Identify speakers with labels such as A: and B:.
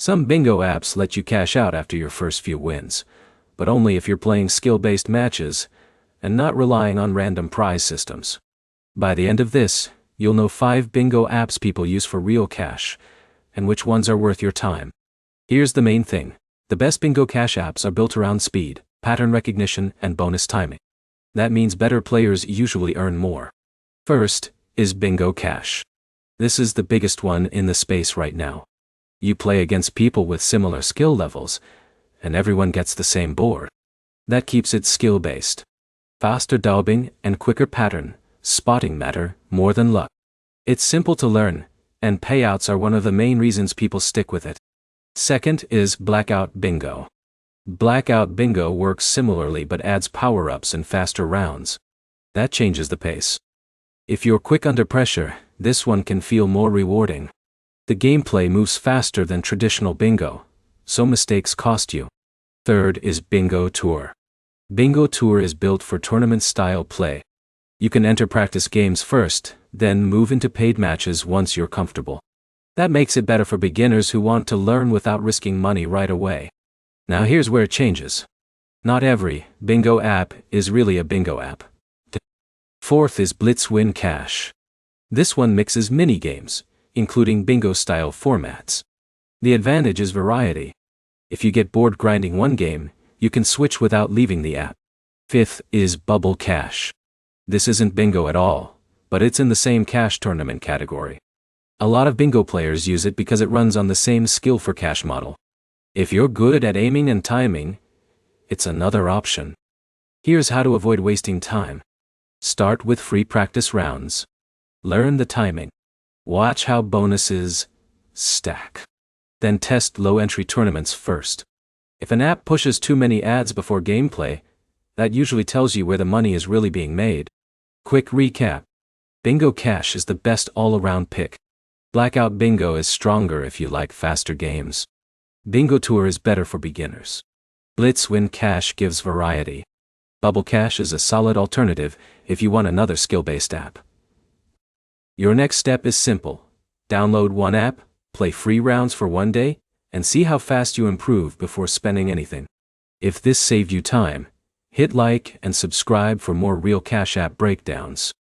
A: Some bingo apps let you cash out after your first few wins, but only if you're playing skill-based matches and not relying on random prize systems. By the end of this, you'll know 5 bingo apps people use for real cash, and which ones are worth your time. Here's the main thing. The best bingo cash apps are built around speed, pattern recognition, and bonus timing. That means better players usually earn more. First is Bingo Cash. This is the biggest one in the space right now. You play against people with similar skill levels, and everyone gets the same board. That keeps it skill-based. Faster daubing and quicker pattern spotting matter more than luck. It's simple to learn, and payouts are one of the main reasons people stick with it. Second is Blackout Bingo. Blackout Bingo works similarly but adds power-ups and faster rounds. That changes the pace. If you're quick under pressure, this one can feel more rewarding. The gameplay moves faster than traditional bingo, so mistakes cost you. Third is Bingo Tour. Bingo Tour is built for tournament-style play. You can enter practice games first, then move into paid matches once you're comfortable. That makes it better for beginners who want to learn without risking money right away. Now here's where it changes. Not every bingo app is really a bingo app. Fourth is Blitz Win Cash. This one mixes mini-games, including bingo-style formats. The advantage is variety. If you get bored grinding one game, you can switch without leaving the app. Fifth is Bubble Cash. This isn't bingo at all, but it's in the same cash tournament category. A lot of bingo players use it because it runs on the same skill for cash model. If you're good at aiming and timing, it's another option. Here's how to avoid wasting time. Start with free practice rounds. Learn the timing. Watch how bonuses stack. Then test low-entry tournaments first. If an app pushes too many ads before gameplay, that usually tells you where the money is really being made. Quick recap. Bingo Cash is the best all-around pick. Blackout Bingo is stronger if you like faster games. Bingo Tour is better for beginners. Blitz Win Cash gives variety. Bubble Cash is a solid alternative if you want another skill-based app. Your next step is simple. Download one app, play free rounds for one day, and see how fast you improve before spending anything. If this saved you time, hit like and subscribe for more real cash app breakdowns.